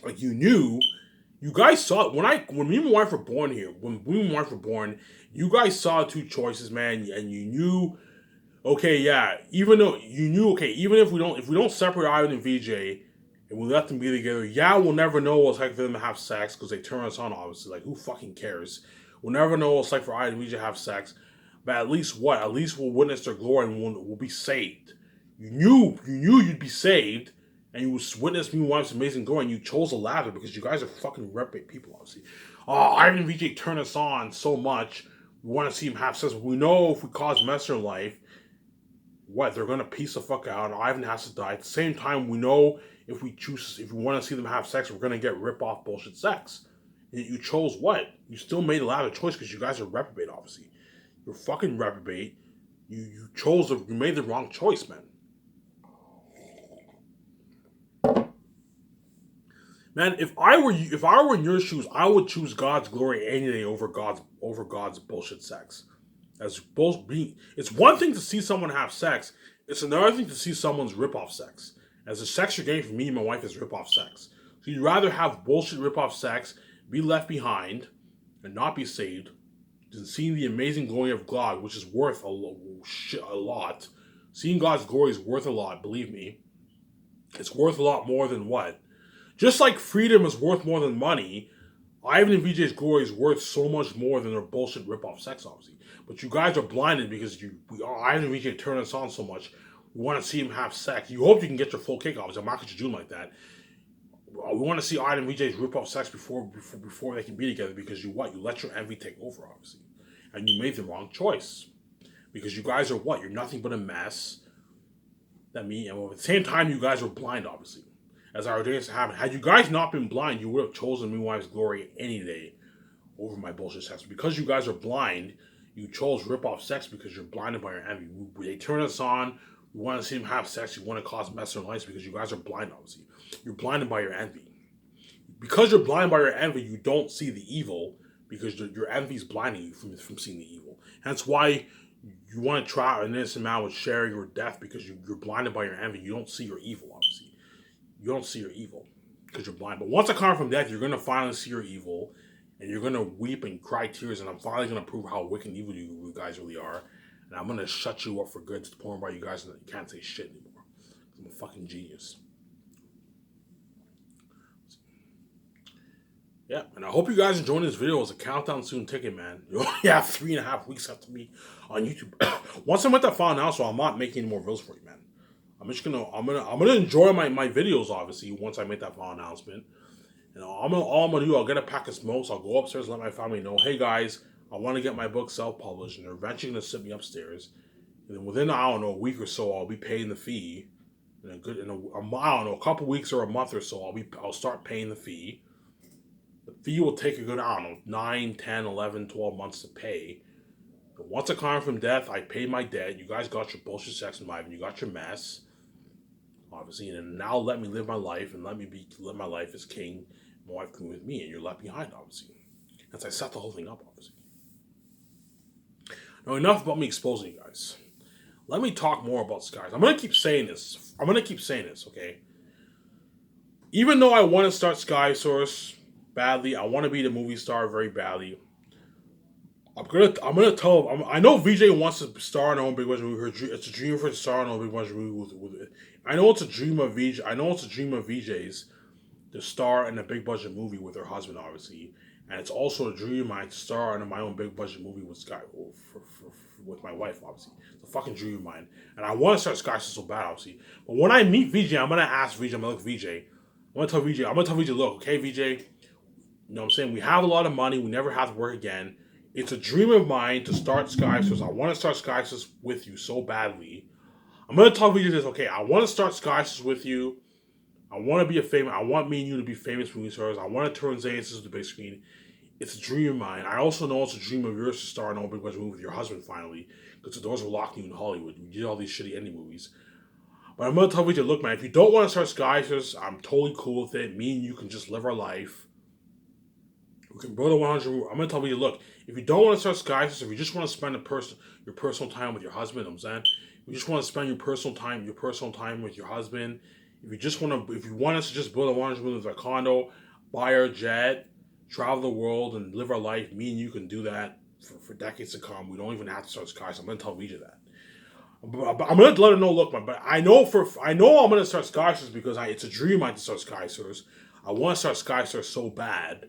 Like you guys saw it when me and my wife were born here. When me and my wife were born, you guys saw two choices, man, and you knew. Okay, yeah. Even though you knew, okay, even if we don't separate Ivan and VJ, and we let them be together, yeah, we'll never know what it's like for them to have sex because they turn us on. Obviously, like who fucking cares? We'll never know what it's like for Ivan and VJ to have sex, but at least what? At least we'll witness their glory and we'll be saved. You knew you'd be saved, and you witnessed me and wife's amazing glory, and you chose to laugh at it because you guys are fucking reprobate people. Obviously, oh, Ivan and VJ turn us on so much. We want to see him have sex. We know if we cause mess in their life, what they're gonna piece the fuck out. Ivan has to die. At the same time, we know if we want to see them have sex, we're gonna get rip off bullshit sex. And you chose what? You still made a lot of choice because you guys are reprobate. Obviously, you're fucking reprobate. You made the wrong choice, man. Man, if I were in your shoes, I would choose God's glory any day over God's bullshit sex. As both being, it's one thing to see someone have sex. It's another thing to see someone's rip off sex. As the sex you're getting from me and my wife is rip off sex. So you'd rather have bullshit rip off sex, be left behind, and not be saved, than seeing the amazing glory of God, which is worth a lot. Seeing God's glory is worth a lot. Believe me, it's worth a lot more than what. Just like freedom is worth more than money, Ivan and VJ's glory is worth so much more than their bullshit rip-off sex, obviously. But you guys are blinded because Ivan and VJ turn us on so much. We want to see him have sex. You hope you can get your full kick, obviously. I'm not going to do like that. We want to see Ivan and VJ's rip-off sex before they can be together because you let your envy take over, obviously. And you made the wrong choice. Because you guys are what? You're nothing but a mess. And at the same time, you guys were blind, obviously. As our days have. Had you guys not been blind, you would have chosen me wife's glory any day over my bullshit sex. Because you guys are blind, you chose rip off sex because you're blinded by your envy. They turn us on. We want to see them have sex. You want to cause mess in their lives because you guys are blind, obviously. You're blinded by your envy. Because you're blinded by your envy, you don't see the evil because your envy is blinding you from seeing the evil. Hence why you want to try an innocent man with sharing or death because you're blinded by your envy. You don't see your evil, obviously. You don't see your evil because you're blind. But once I come from death, you're going to finally see your evil and you're going to weep and cry tears. And I'm finally going to prove how wicked and evil you guys really are. And I'm going to shut you up for good to the point where you guys can't say shit anymore. I'm a fucking genius. Yeah, and I hope you guys enjoying this video. It's a countdown soon ticket, man. You only have 3.5 weeks left to be on YouTube. Once I'm at that final now, so I'm not making any more videos for you, man. I'm gonna enjoy my videos obviously once I make that final announcement. And all I'm gonna do, I'll get a pack of smokes, I'll go upstairs and let my family know, hey guys, I want to get my book self-published, and they're eventually gonna sit me upstairs. And then within I don't know a week or so, I'll be paying the fee. I don't know, a couple weeks or a month or so, I'll start paying the fee. The fee will take a good, I don't know, 9, 10, 11, 12 months to pay. But once I come from death, I paid my debt. You guys got your bullshit sex in life, and you got your mess. Obviously, and now let me live my life and live my life as king. My wife can be with me, and you're left behind, obviously. As I set the whole thing up, obviously. Now, enough about me exposing you guys. Let me talk more about Skies. I'm gonna keep saying this. Okay? Even though I want to start Sky Source badly, I want to be the movie star very badly. I know VJ wants to star in her own big budget movie. It's a dream for her to star in her own big budget movie with. I know it's a dream of VJ. I know it's a dream of VJ's to star in a big budget movie with her husband, obviously, and it's also a dream of mine to star in my own big budget movie with with my wife, obviously. It's a fucking dream of mine, and I want to start Sky so bad, obviously. But when I meet VJ, I'm gonna ask VJ. I'm gonna look VJ. I'm gonna tell VJ, look, okay, VJ. You know what I'm saying? We have a lot of money. We never have to work again. It's a dream of mine to start Sky Source. I want to start Sky Source with you so badly. I'm gonna tell you this, okay? I want to start Sky Source with you. I want to be a famous. I want me and you to be famous movie stars. I want to turn Zayn to the big screen. It's a dream of mine. I also know it's a dream of yours to star in a big budget movie with your husband finally, because the doors were locked you in Hollywood. You did all these shitty indie movies. But I'm gonna tell you, look, man. If you don't want to start Sky Source, I'm totally cool with it. Me and you can just live our life. We can build a 100. I'm gonna tell you, look, if you don't want to start Skies, if you just want to spend your personal time with your husband, I'm saying, if you just want to spend your personal time with your husband, if you want us to just build a 100 million condo, buy our jet, travel the world, and live our life, me and you can do that for decades to come. We don't even have to start skies. I'm gonna tell Vijay that. But I'm gonna let her know. Look, man. But I know I'm gonna start skyscrapers because it's a dream of mine to start skyscrapers. I want to start skyscrapers so bad,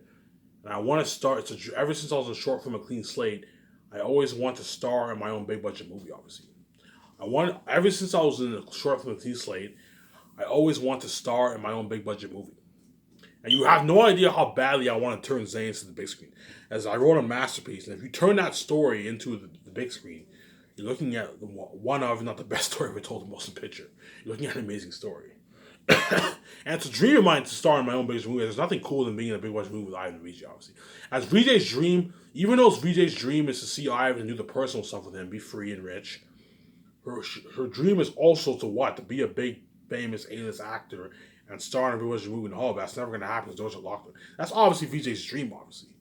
and I want to start. Ever since I was in short film a clean slate, I always want to star in my own big budget movie. Obviously, ever since I was in a short film a clean slate, I always want to star in my own big budget movie. And you have no idea how badly I want to turn Zayn into the big screen. As I wrote a masterpiece, and if you turn that story into the big screen, you're looking at one of, not the best story ever told in motion picture. You're looking at an amazing story. And it's a dream of mine to star in my own big movie. There's nothing cooler than being in a big budget movie with Ivan and Vijay, obviously. As Vijay's dream, even though Vijay's dream is to see Ivan and do the personal stuff with him, be free and rich, her dream is also to what? To be a big, famous A-list actor and star in a big budget movie in the hall. That's never going to happen because doors are locked. That's obviously Vijay's dream, obviously.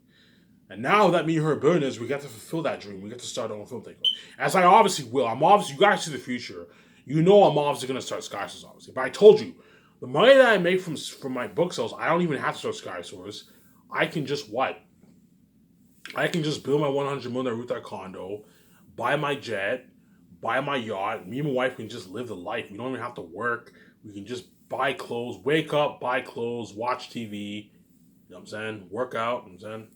And now that me and her are billionaires, we get to fulfill that dream. We get to start our own film takeover. As I obviously will. You guys see the future. You know I'm obviously going to start Skysores, obviously. But I told you, the money that I make from my book sales, I don't even have to start Skysores. I can just what? I can just build my $100 million rooftop condo, buy my jet, buy my yacht. Me and my wife can just live the life. We don't even have to work. We can just buy clothes, wake up, buy clothes, watch TV. You know what I'm saying? Work out. You know what I'm saying?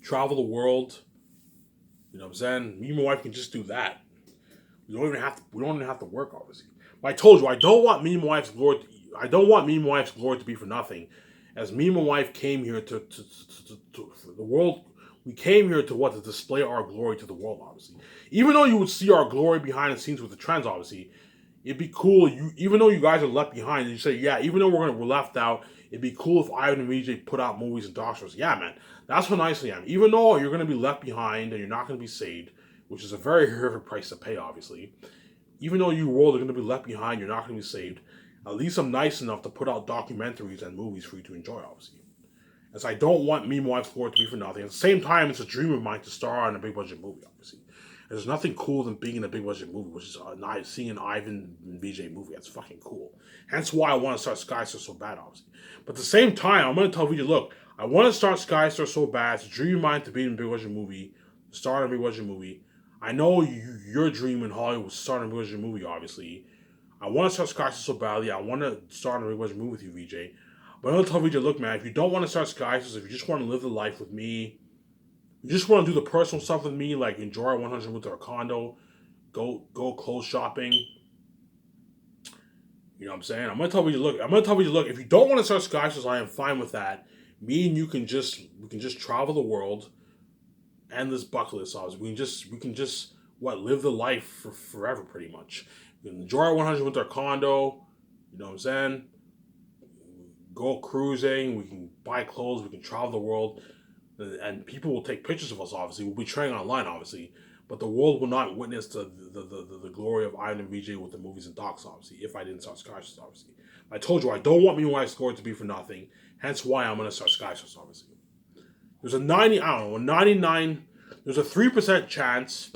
Travel the world. You know what I'm saying? Me and my wife can just do that. We don't even have to work, obviously. But I told you, I don't want me and my wife's glory to be for nothing. As me and my wife came here to the world, we came here to what? To display our glory to the world, obviously. Even though you would see our glory behind the scenes with the trends, obviously, it'd be cool. Even though you guys are left behind, and you say, yeah, even though we're left out, it'd be cool if Ivan and VJ put out movies and doc shows. Yeah, man, that's what I am. Even though you're gonna be left behind and you're not gonna be saved, which is a very horrific price to pay, obviously. Even though you world are gonna be left behind, you're not gonna be saved. At least I'm nice enough to put out documentaries and movies for you to enjoy, obviously. As I don't want me and my wife's glory to be for nothing. At the same time, it's a dream of mine to star in a big budget movie, obviously. There's nothing cooler than being in a big budget movie, which is seeing an Ivan and VJ movie. That's fucking cool. Hence why I want to start Skystar so bad, obviously. But at the same time, I'm going to tell VJ, look, I want to start Skystar so bad. It's a dream of mine to be in a big budget movie, star in a big budget movie. I know your dream in Hollywood was start in a big budget movie, obviously. I want to start Skystar so badly. I want to start in a big budget movie with you, VJ. But I'm going to tell VJ, look, man, if you don't want to start Skystar, if you just want to live the life with me, you just want to do the personal stuff with me, like enjoy our 100 with our condo, go clothes shopping. You know what I'm saying? I'm gonna tell you, look, if you don't want to start Skyscrapers, I am fine with that. Me and you we can just travel the world, end this bucket list. We can just live the life for forever, pretty much. We can enjoy our 100 with our condo. You know what I'm saying? Go cruising. We can buy clothes. We can travel the world. And people will take pictures of us, obviously. We'll be training online, obviously. But the world will not witness the glory of Ivan and VJ with the movies and docs, obviously, if I didn't start Skyscrapers, obviously. I told you, I don't want me and wife's glory to be for nothing. Hence why I'm going to start Skyscrapers, obviously. There's a 3% chance.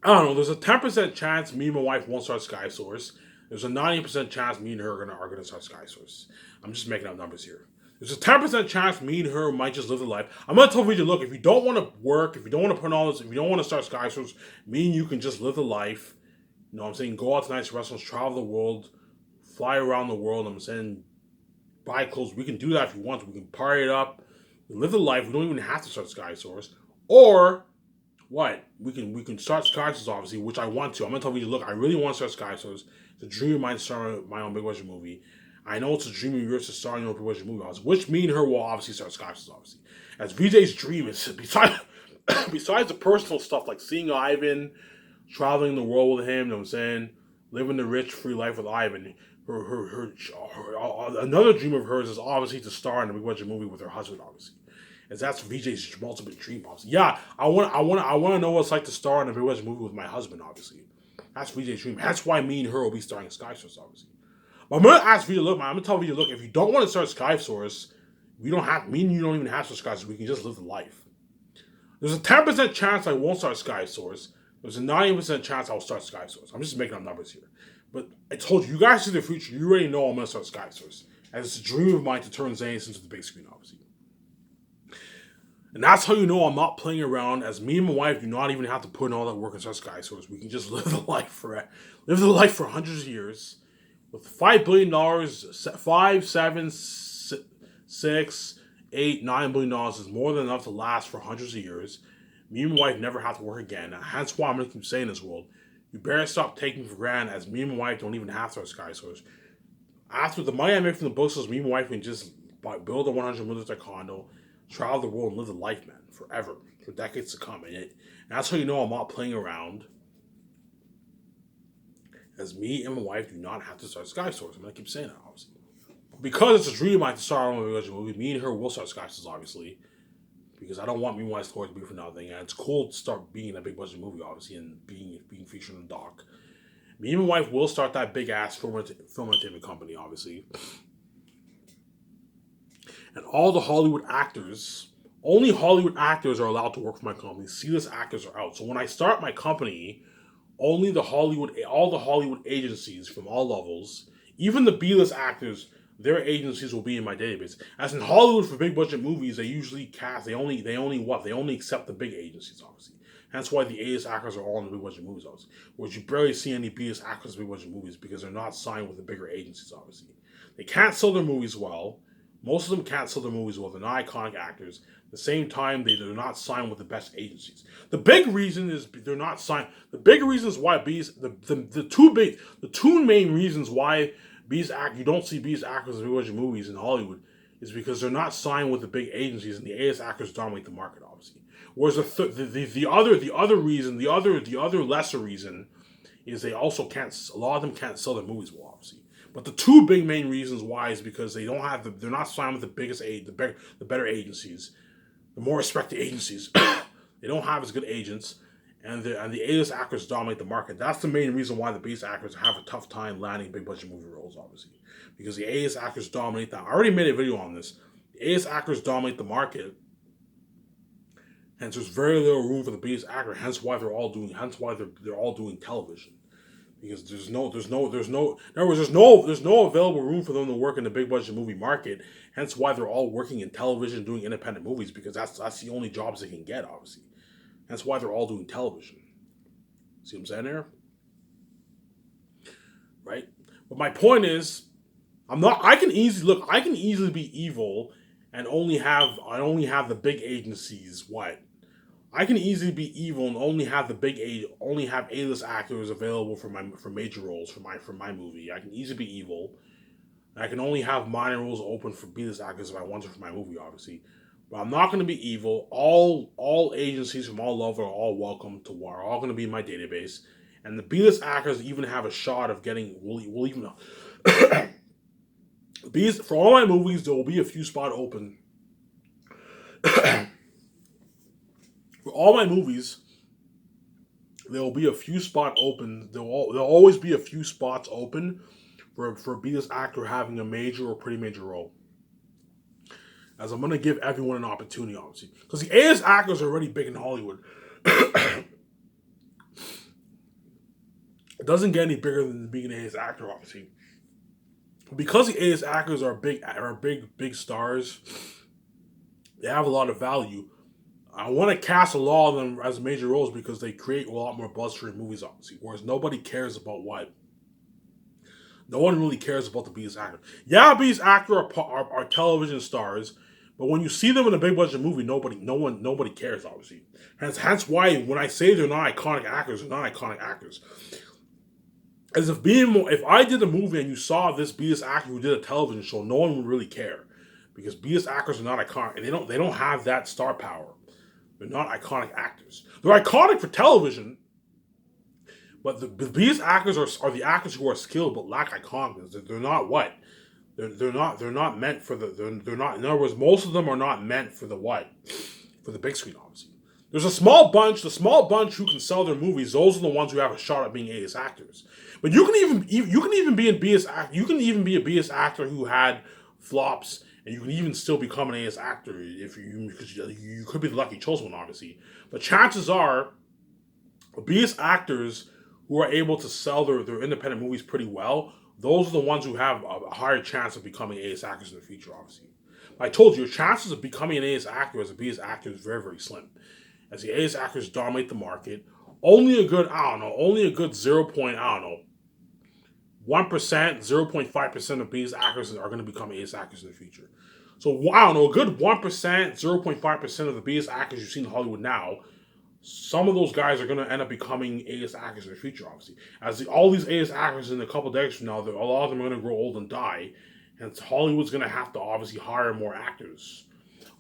There's a 10% chance me and my wife won't start Skyscrapers. There's a 90% chance me and her are going to start Skyscrapers. I'm just making up numbers here. There's a 10% chance me and her might just live the life. I'm going to tell VJ, look, if you don't want to work, if you don't want to put all this, if you don't want to start Skyscrapers, me and you can just live the life. You know what I'm saying? Go out to nice restaurants, travel the world, fly around the world. I'm saying buy clothes. We can do that if you want to. We can party it up, live the life. We don't even have to start Skyscrapers. Or what? We can start Skyscrapers, obviously, which I want to. I'm going to tell VJ, look, I really want to start Skyscrapers. It's a dream of mine to start my own big budget movie. I know it's a dream of yours to star in your big budget movie, which me and her will obviously start Skyscrapers, obviously. As VJ's dream is, besides the personal stuff like seeing Ivan, traveling the world with him, you know what I'm saying, living the rich, free life with Ivan. Her another dream of hers is obviously to star in a big budget movie with her husband, obviously. As that's VJ's ultimate dream, obviously. Yeah, I want to know what it's like to star in a big budget movie with my husband, obviously. That's VJ's dream. That's why me and her will be starring Skyscrapers, obviously. But I'm gonna ask VJ, look, man, I'm gonna tell VJ, look, if you don't want to start Skyscrapers, me and you don't even have to start Skyscrapers. We can just live the life. There's a 10% chance I won't start Skyscrapers. There's a 90% chance I'll start Sky Source. I'm just making up numbers here. But I told you, you guys see the future. You already know I'm going to start Sky Source. And it's a dream of mine to turn Zanes into the big screen, obviously. And that's how you know I'm not playing around, as me and my wife do not even have to put in all that work into our Sky Source. We can just live the life for hundreds of years. With $5 billion, 5, 7, 6, 8, $9 billion is more than enough to last for hundreds of years. Me and my wife never have to work again. Hence why I'm going to keep saying this, world. You better stop taking for granted, as me and my wife don't even have to our Sky Source. After the money I make from the books, me and my wife can just build a 100 million condo, travel the world, and live the life, man, forever, for decades to come. And that's how you know I'm not playing around, as me and my wife do not have to start Sky Source. I'm going to keep saying that, obviously. Because it's a dream of mine to start our own movie, me and her will start Sky Source, obviously. Because I don't want me and my wife's story to be for nothing. And it's cool to start being a big budget movie, obviously, and being featured in the doc. Me and my wife will start that big ass film entertainment company, obviously. And all the Hollywood actors, only Hollywood actors are allowed to work for my company. C-list actors are out. So when I start my company, all the Hollywood agencies from all levels, even the B-list actors, their agencies will be in my database. As in Hollywood, for big budget movies, they usually cast. They only accept the big agencies, obviously. Hence why the A-list actors are all in the big budget movies, obviously. Whereas you barely see any B-list actors in big budget movies because they're not signed with the bigger agencies, obviously. They can't sell their movies well. Most of them can't sell their movies well. They're not iconic actors. At the same time, they're not signed with the best agencies. The big reason is they're not signed. The big reasons why the two main reasons why you don't see B-list actors in big budget movies in Hollywood is because they're not signed with the big agencies, and the A-list actors dominate the market, obviously. Whereas the other lesser reason is they also can't. A lot of them can't sell their movies well, obviously. But the two big main reasons why is because they're not signed with the better agencies, the more respected agencies. They don't have as good agents, and the A-list actors dominate the market. That's the main reason why the B-list actors have a tough time landing big budget movie roles, obviously, because the A-list actors dominate that. I already made a video on this. The A-list actors dominate the market. Hence, there's very little room for the B-list actor. Hence why they're all doing television, because there's no available room for them to work in the big budget movie market. Hence why they're all working in television, doing independent movies, because that's the only jobs they can get, obviously. That's why they're all doing television. See what I'm saying there? Right? But my point is, I can easily be evil and only have the big agencies. I can easily be evil and only have A-list actors available for major roles for my movie. I can easily be evil. I can only have minor roles open for B-list actors if I want to for my movie, obviously. But I'm not going to be evil. All agencies from all levels are all welcome to war. Are all going to be in my database, and the B-list actors even have a shot of getting. Will even. For all my movies, there will be a few spots open. For all my movies, there will be a few spots open. There'll always be a few spots open for a B-list actor having a major or pretty major role. As I'm going to give everyone an opportunity, obviously. Because the A-list actors are already big in Hollywood. It doesn't get any bigger than being an A-list actor, obviously. Because the A-list actors are big stars, they have a lot of value. I want to cast a lot of them as major roles because they create a lot more buzz for movies, obviously. Whereas nobody cares about what. No one really cares about the B-list actor. Yeah, B-list actor are television stars, but when you see them in a big budget movie, nobody cares, obviously. Hence why when I say they're not iconic actors, they're not iconic actors. As if I did a movie and you saw this B-list actor who did a television show, no one would really care, because B-list actors are not iconic, and they don't have that star power. They're not iconic actors. They're iconic for television, but the B-list actors are the actors who are skilled but lack iconicness. They're not what? They're not meant for they're not. In other words, most of them are not meant for the what? For the big screen, obviously. There's the small bunch who can sell their movies. Those are the ones who have a shot at being A-list actors. But you can even be a B-list actor. You can even be a B-list actor who had flops, and you can even still become an A-list actor because you could be the lucky chosen one, obviously. But chances are, B-list actors who are able to sell their independent movies pretty well, those are the ones who have a higher chance of becoming A-list actors in the future, obviously. But I told you, your chances of becoming an A-list actor as a B-list actor is very, very slim. As the A-list actors dominate the market, only a good 0. I don't know, 1%, 0.5% of B-list actors are going to become A-list actors in the future. So, I don't know, a good 1%, 0.5% of the B-list actors you see in Hollywood now, some of those guys are going to end up becoming A-list actors in the future, obviously. All these A-list actors in a couple decades from now, a lot of them are going to grow old and die, and Hollywood's going to have to obviously hire more actors,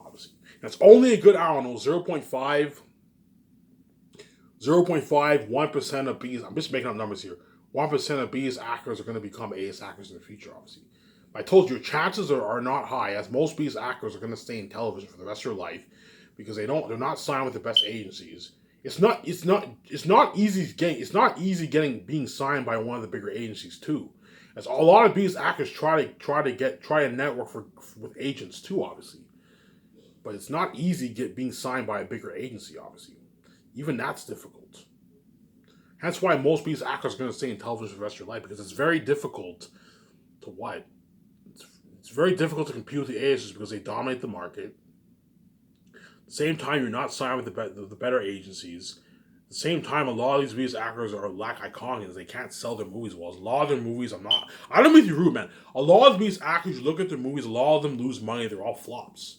obviously. That's only a good, I don't know, 0.5, 1% of B's. I'm just making up numbers here. 1% of B's actors are going to become A's actors in the future, obviously. I told you, your chances are not high, as most B's actors are going to stay in television for the rest of their life because they're not signed with the best agencies. It's not easy getting being signed by one of the bigger agencies too. As a lot of B's actors try to network with agents too, obviously. But it's not easy being signed by a bigger agency, obviously. Even that's difficult. Hence why most of these actors are going to stay in television for the rest of their life, because it's very difficult to what? It's very difficult to compete with the agencies because they dominate the market. At the same time, you're not signed with the better agencies. At the same time, a lot of these actors lack iconics. They can't sell their movies well. A lot of their movies, I don't mean to be rude, man. A lot of these actors, you look at their movies, a lot of them lose money. They're all flops.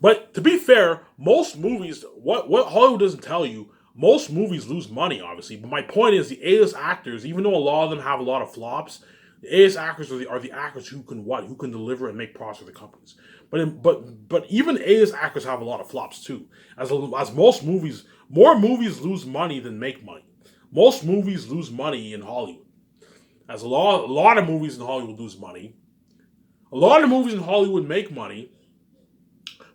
But to be fair, most movies, what Hollywood doesn't tell you, most movies lose money, obviously. But my point is, the A-list actors, even though a lot of them have a lot of flops, the A-list actors are the actors who can deliver and make profits for the companies. But even A-list actors have a lot of flops too. As most movies, more movies lose money than make money. Most movies lose money in Hollywood. As a lot of movies in Hollywood lose money. A lot of movies in Hollywood make money.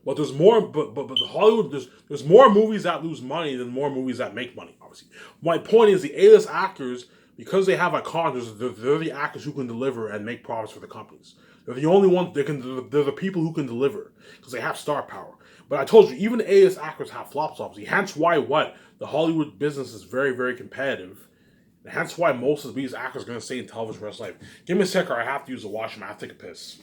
But there's more. But Hollywood there's more movies that lose money than more movies that make money. Obviously, my point is the A-list actors, because they have icons, they're the actors who can deliver and make profits for the companies. They're the only ones They're the people who can deliver because they have star power. But I told you, even A-list actors have flops. Obviously, hence why the Hollywood business is very, very competitive. And hence why most of these actors are going to stay in television for the rest of their life. Give me a second. I have to use the washroom. I have to take a piss.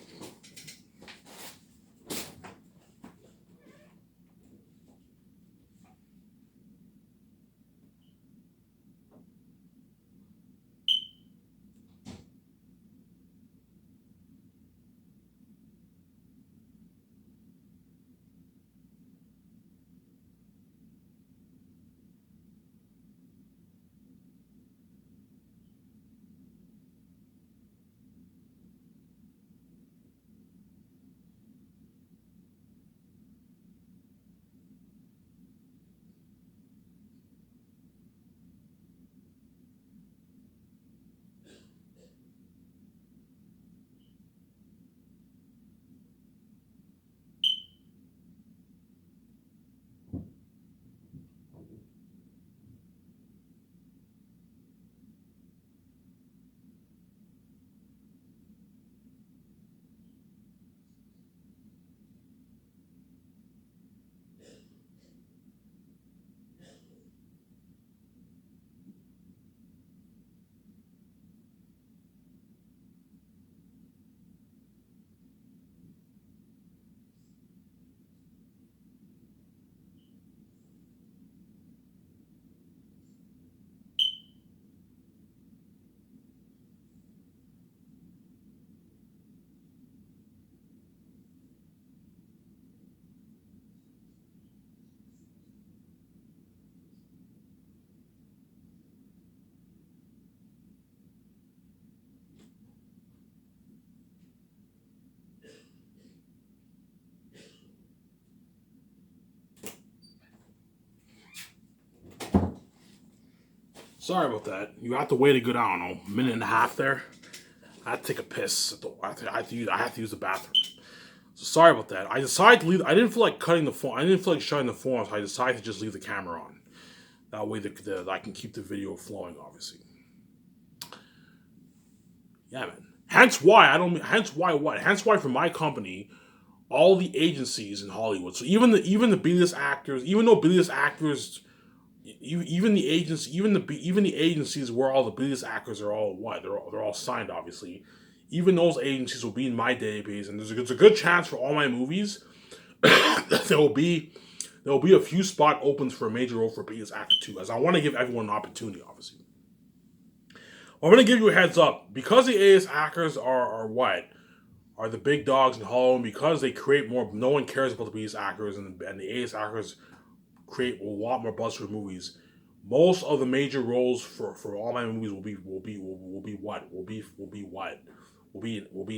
Sorry about that. You have to wait a good, I don't know, minute and a half there. I had to take a piss. I had to use the bathroom. So sorry about that. I decided to leave. I didn't feel like cutting the phone. I didn't feel like shutting the phone, so I decided to just leave the camera on. That way, I can keep the video flowing. Obviously, yeah, man. Hence why I don't. Hence why what? Hence why for my company, all the agencies in Hollywood. So even the B-list actors, even though B-list actors, even the agents, even the agencies where all the biggest actors are all what they're all signed. Obviously, even those agencies will be in my database, and there's a good chance for all my movies there will be a few spot opens for a major role for biggest actor too, as I want to give everyone an opportunity. Obviously, I'm going to give you a heads up because the A-list actors are what are the big dogs in Hollywood because they create more. No one cares about the biggest actors, and the A-list actors create a lot more buzz for movies. Most of the major roles for all my movies will be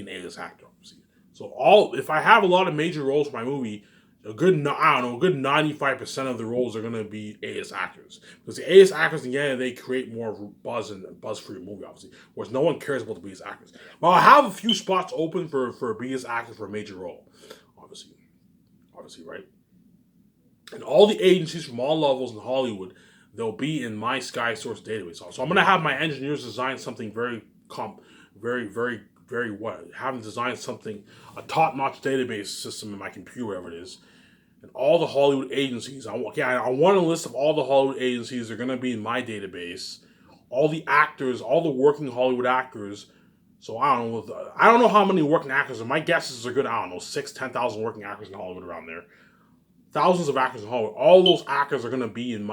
an A-list actor. Obviously. So if I have a lot of major roles for my movie, a good 95% of the roles are gonna be A-list actors because the A-list actors again they create more buzz and buzz for your movie obviously, whereas no one cares about the biggest actors. But I have a few spots open for biggest actors for a major role, obviously, right? And all the agencies from all levels in Hollywood, they'll be in my Sky Source database. So I'm gonna have my engineers design something very what? Have them design something, a top-notch database system in my computer, whatever it is. And all the Hollywood agencies, I want a list of all the Hollywood agencies that are gonna be in my database. All the actors, all the working Hollywood actors. So I don't know how many working actors. And my guesses are good. I don't know, 10,000 working actors in Hollywood around there. Thousands of actors in Hollywood. All those actors are going to be in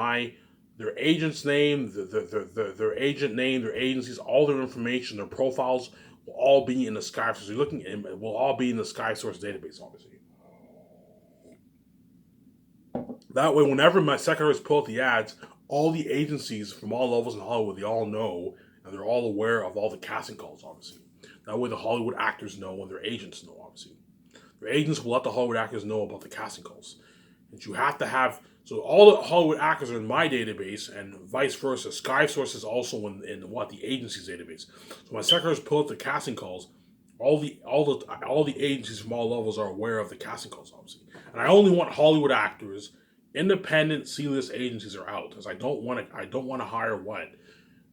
their agent's name, their agent name, their agencies, all their information, their profiles will all be in the Sky Source. Will all be in the Sky Source database, obviously. That way, whenever my secretaries pull out the ads, all the agencies from all levels in Hollywood, they all know and they're all aware of all the casting calls, obviously. That way, the Hollywood actors know and their agents know, obviously. Their agents will let the Hollywood actors know about the casting calls. And you have to have so all the Hollywood actors are in my database, and vice versa. Sky Source is also in the agency's database. So my secretaries pull up the casting calls. All the agencies from all levels are aware of the casting calls, obviously. And I only want Hollywood actors. Independent C-list agencies are out because I don't want to hire what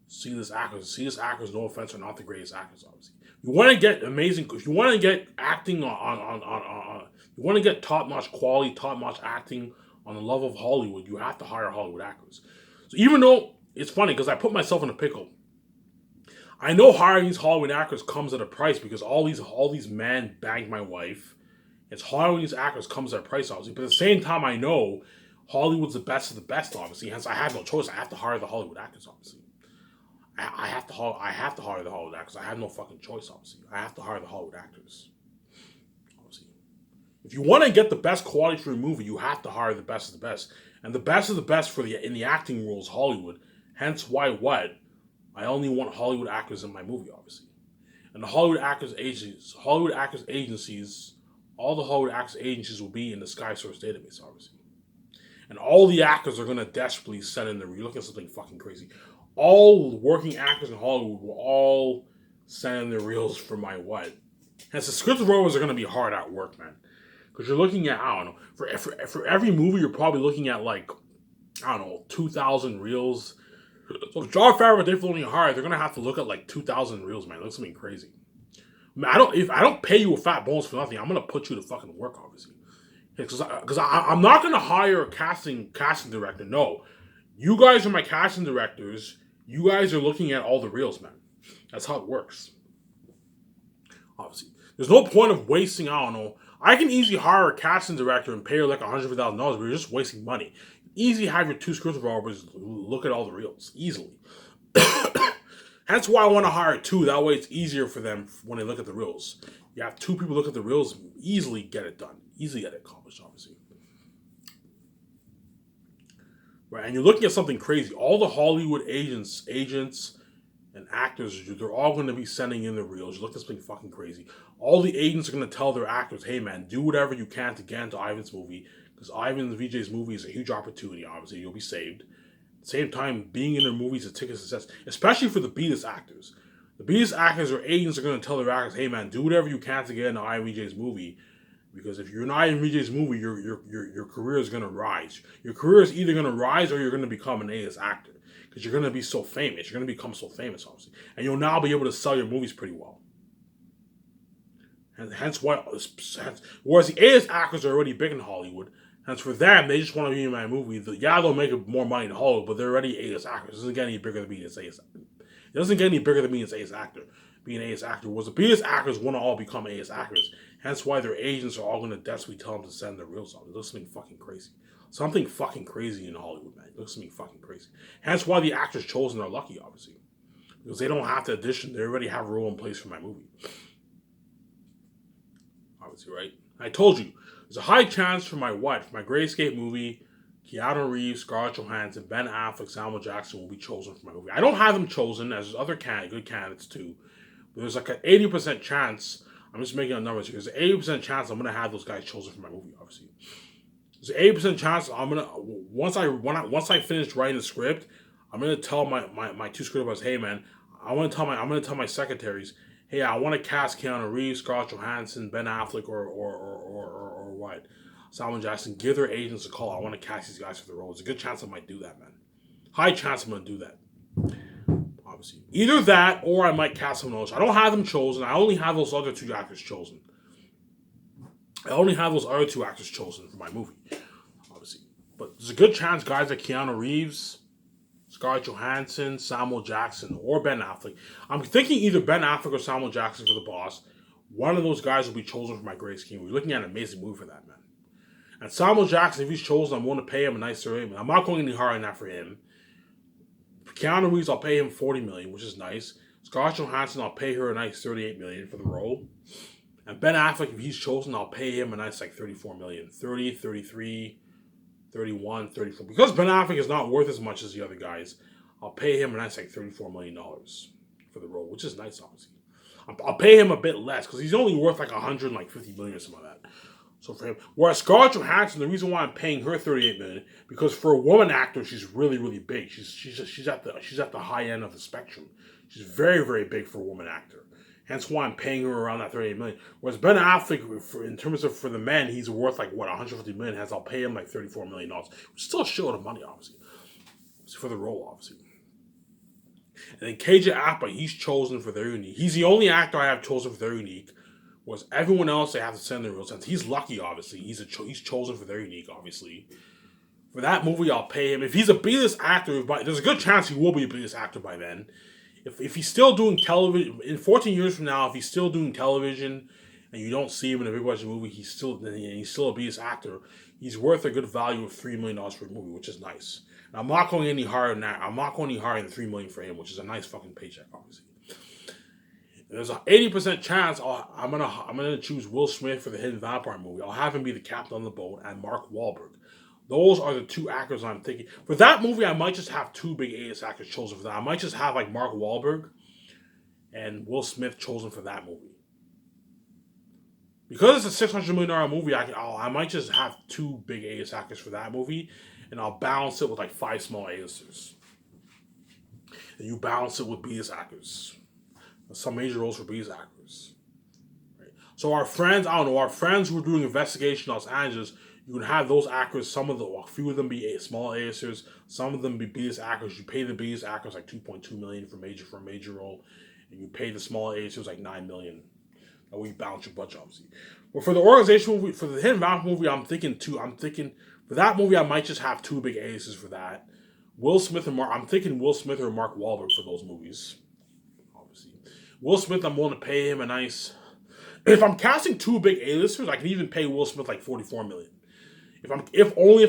C-list actors. C-list actors, no offense, are not the greatest actors, obviously. You want to get amazing. If you want to get acting you want to get top-notch quality, top-notch acting on the level of Hollywood, you have to hire Hollywood actors. So even though it's funny because I put myself in a pickle, I know hiring these Hollywood actors comes at a price because all these men banged my wife. It's hiring these actors comes at a price, obviously. But at the same time, I know Hollywood's the best of the best, obviously. Hence, I have no choice. I have to hire the Hollywood actors, obviously. I have to hire the Hollywood actors. I have no fucking choice, obviously. I have to hire the Hollywood actors. Obviously. If you want to get the best quality for your movie, you have to hire the best of the best. And the best of the best in the acting roles, Hollywood. Hence why I only want Hollywood actors in my movie, obviously. And the Hollywood actors agencies, all the Hollywood actors agencies will be in the Sky Source database, obviously. And all the actors are going to desperately send in you're looking at something fucking crazy. All the working actors in Hollywood will all send in their reels for my what. Hence, the script writers are going to be hard at work, man. Because you're looking at, I don't know, for every movie, you're probably looking at 2,000 reels. So if John Favreau and Dave Filoni are hired, they're going to have to look at 2,000 reels, man. It looks something crazy. I mean, if I don't pay you a fat bonus for nothing, I'm going to put you to fucking work, obviously. Because I'm not going to hire a casting director. No. You guys are my casting directors. You guys are looking at all the reels, man. That's how it works. Obviously. There's no point of wasting, I don't know. I can easily hire a casting director and pay her $150,000, but you're just wasting money. Easily have your two script developers look at all the reels. Easily. Hence why I want to hire two. That way it's easier for them when they look at the reels. You have two people look at the reels, easily get it done. Easily get it accomplished, obviously. Right, and you're looking at something crazy. All the Hollywood agents, and actors, they're all going to be sending in their reels. You look at something fucking crazy. All the agents are going to tell their actors, hey man, do whatever you can to get into Ivan's movie. Because Ivan VJ's movie is a huge opportunity, obviously. You'll be saved. At the same time, being in their movies is a ticket to success. Especially for the B-list actors. The B-list actors or agents are going to tell their actors, hey man, do whatever you can to get into Ivan VJ's movie. Because if you're in Ivan VJ's movie, your career is going to rise. Your career is either going to rise or you're going to become an A-list actor. Because you're going to be so famous. You're going to become so famous, obviously. And you'll now be able to sell your movies pretty well. And whereas the A-list actors are already big in Hollywood, And for them, they just want to be in my movie. They'll make more money than Hollywood, but they're already A-list actors. It doesn't get any bigger than being an A-list. It doesn't get any bigger than being an A-list actor. Being an A-list actor was the B-list actors want to all become A-list actors. Hence why their agents are all going to desperately tell them to send their real stuff. It looks something fucking crazy. Something fucking crazy in Hollywood, man. It looks something fucking crazy. Hence why the actors chosen are lucky, obviously. Because they don't have to audition. They already have a role in place for my movie. Obviously, right? I told you, there's a high chance for my Grayscape movie, Keanu Reeves, Scarlett Johansson, Ben Affleck, Samuel Jackson will be chosen for my movie. I don't have them chosen, as other good candidates too. But there's like an 80% chance, I'm just making up numbers here, there's an 80% chance I'm going to have those guys chosen for my movie, obviously. There's an 80% chance I'm going to, once I finish writing the script, I'm going to tell my two script writers, hey man, I'm going to tell my secretaries, hey, I want to cast Keanu Reeves, Scarlett Johansson, Ben Affleck, or what? Samuel Jackson. Give their agents a call. I want to cast these guys for the role. There's a good chance I might do that, man. High chance I'm going to do that. Obviously. Either that, or I might cast someone else. I don't have them chosen. I only have those other two actors chosen. For my movie. Obviously. But there's a good chance guys like Keanu Reeves, Scarlett Johansson, Samuel Jackson, or Ben Affleck. I'm thinking either Ben Affleck or Samuel Jackson for the boss. One of those guys will be chosen for my Grayscape. We're looking at an amazing movie for that, man. And Samuel Jackson, if he's chosen, I'm going to pay him a nice $30 million. I'm not going any higher than that for him. For Keanu Reeves, I'll pay him $40 million, which is nice. Scarlett Johansson, I'll pay her a nice $38 million for the role. And Ben Affleck, if he's chosen, I'll pay him a nice like $34 million. 30, 33, 31, 34. Because Ben Affleck is not worth as much as the other guys, I'll pay him a nice like $34 million for the role, which is nice, obviously. I'll pay him a bit less because he's only worth like $150 million or something like that. So for him, whereas Scarlett Johansson, the reason why I'm paying her $38 million because for a woman actor, she's really really big. She's at the high end of the spectrum. She's very very big for a woman actor. Hence why I'm paying her around that $38 million. Whereas Ben Affleck, in terms of for the men, he's worth like what $150 million. Hence I'll pay him like $34 million, which is still a shitload of money, obviously, for the role, obviously. And then KJ Apa, he's chosen for their unique. He's the only actor I have chosen for their unique. Was everyone else they have to send their real sense. He's lucky, obviously. He's chosen for their unique, obviously. For that movie, I'll pay him. If he's a B-list actor, there's a good chance he will be a B-list actor by then. If he's still doing television, in 14 years from now, if he's still doing television and you don't see him in a big budget movie, he's still a B-list actor. He's worth a good value of $3 million for a movie, which is nice. And I'm not going any higher than that. I'm not going any higher than $3 million for him, which is a nice fucking paycheck, obviously. There's an 80% chance I'm gonna choose Will Smith for the Hidden Vampire movie. I'll have him be the captain on the boat, and Mark Wahlberg. Those are the two actors I'm thinking. For that movie, I might just have two big A-list actors chosen for that. I might just have like Mark Wahlberg and Will Smith chosen for that movie. Because it's a $600 million movie, I might just have two big A-list actors for that movie, and I'll balance it with like 5 small A-listers. And you balance it with B-list actors. Some major roles for B-list actors. Right? So our friends who are doing investigation in Los Angeles, you can have those actors, a few of them be small A-listers, some of them be B-list actors. You pay the B-list actors like $2.2 million for a major role, and you pay the small A-listers like $9 million. That way you balance your budget, obviously. But for the organization movie, for the Hidden Vampire movie, I'm thinking for that movie I might just have two big A-listers for that. I'm thinking Will Smith or Mark Wahlberg for those movies. Will Smith, I'm willing to pay him a nice. If I'm casting two big A-listers, I can even pay Will Smith like $44 million. If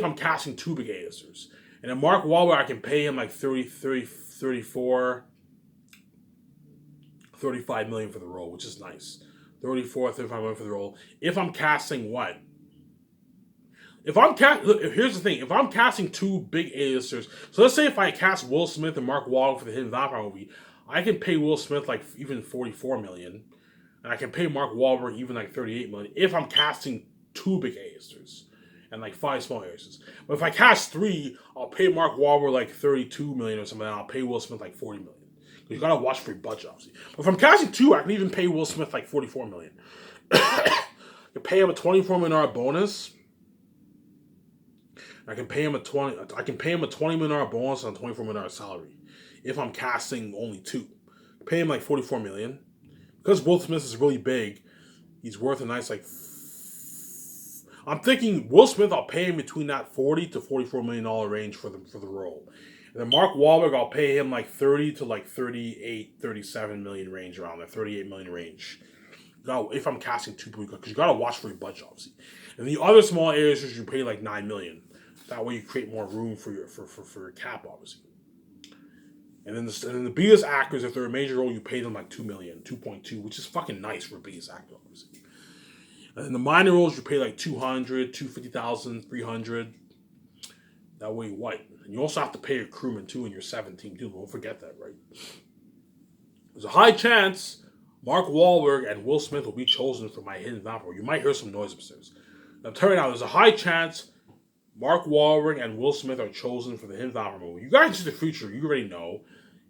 I'm casting two big A-listers, and then Mark Wahlberg, I can pay him like 34, 35 million for the role, which is nice. 35 million for the role. If I'm casting what? Here's the thing. If I'm casting two big A-listers, so let's say if I cast Will Smith and Mark Wahlberg for the Hidden Vampire movie, I can pay Will Smith like even $44 million, and I can pay Mark Wahlberg even like $38 million if I'm casting two big A-listers and like 5 small A-listers. But if I cast 3, I'll pay Mark Wahlberg like $32 million or something, and I'll pay Will Smith like $40 million. You gotta watch for your budget, obviously. But if I'm casting 2, I can even pay Will Smith like $44 million. I can pay him a $24 million bonus. I can pay him a $20 million bonus on a $24 million salary. If I'm casting only 2, pay him like $44 million. Because Will Smith is really big, he's worth a nice like. I'm thinking Will Smith, I'll pay him between that $40 to $44 million range for the role. And then Mark Wahlberg, I'll pay him like 30 to like 38, 37 million range around there, 38 million range. Now, if I'm casting two people, because you gotta watch for your budget, obviously. And the other small areas, you pay like 9 million. That way, you create more room for your cap, obviously. And then the biggest actors, if they're a major role, you pay them like 2 million, 2.2, which is fucking nice for a biggest actor, obviously. And then the minor roles, you pay like 200, 250,000, 300. That way, what? And you also have to pay your crewman too in your 17 too. Don't forget that, right? There's a high chance Mark Wahlberg and Will Smith will be chosen for my hidden vampire. You might hear some noise upstairs. Now, turn out there's a high chance Mark Wahlberg and Will Smith are chosen for the hidden vampire movie. You guys see the future, you already know.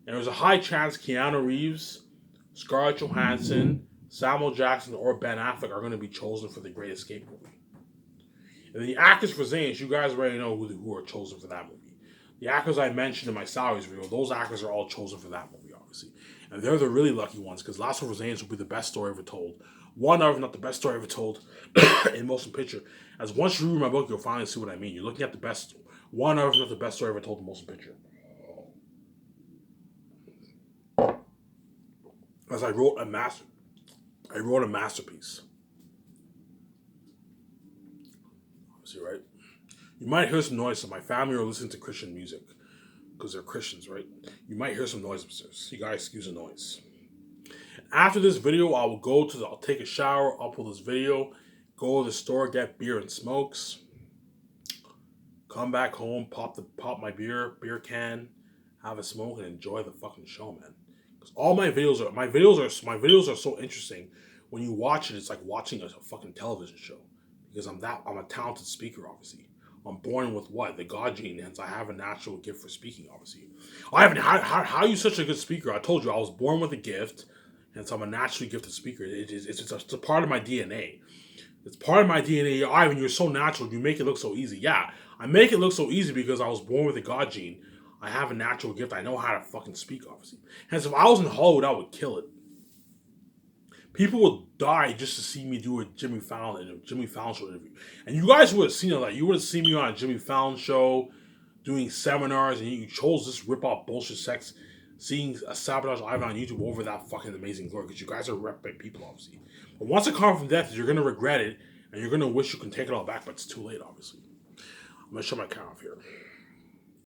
And there's a high chance Keanu Reeves, Scarlett Johansson, Samuel Jackson, or Ben Affleck are going to be chosen for the Great Escape movie. And the actors for Zanes, you guys already know who are chosen for that movie. The actors I mentioned in my salaries video, those actors are all chosen for that movie, obviously. And they're the really lucky ones, because Last of Zanes will be the best story ever told. One of, not the best story ever told, in motion picture. As once you read my book, you'll finally see what I mean. You're looking at the best, one of, not the best story ever told in motion picture. As I wrote a masterpiece. Obviously, right? You might hear some noise. So my family are listening to Christian music because they're Christians, right? You might hear some noise upstairs. You gotta excuse the noise. After this video, I'll take a shower, upload this video, go to the store, get beer and smokes, come back home, pop my beer can, have a smoke, and enjoy the fucking show, man. Because all my videos are so interesting. When you watch it, it's like watching a fucking television show. Because I'm a talented speaker, obviously. I'm born with what? The God gene, hence I have a natural gift for speaking, obviously. How are you such a good speaker? I told you, I was born with a gift, hence I'm a naturally gifted speaker. It's a part of my DNA. It's part of my DNA. Ivan, you're so natural, you make it look so easy. Yeah, I make it look so easy because I was born with a God gene. I have a natural gift. I know how to fucking speak, obviously. Hence, if I was in Hollywood, I would kill it. People would die just to see me do a Jimmy Fallon show interview. And you guys would have seen it. Like, you would have seen me on a Jimmy Fallon show, doing seminars, and you chose this rip-off bullshit sex, seeing a sabotage Ivan on YouTube over that fucking amazing glory, because you guys are rep by people, obviously. But once it comes from death, you're going to regret it, and you're going to wish you can take it all back, but it's too late, obviously. I'm going to shut my camera off here.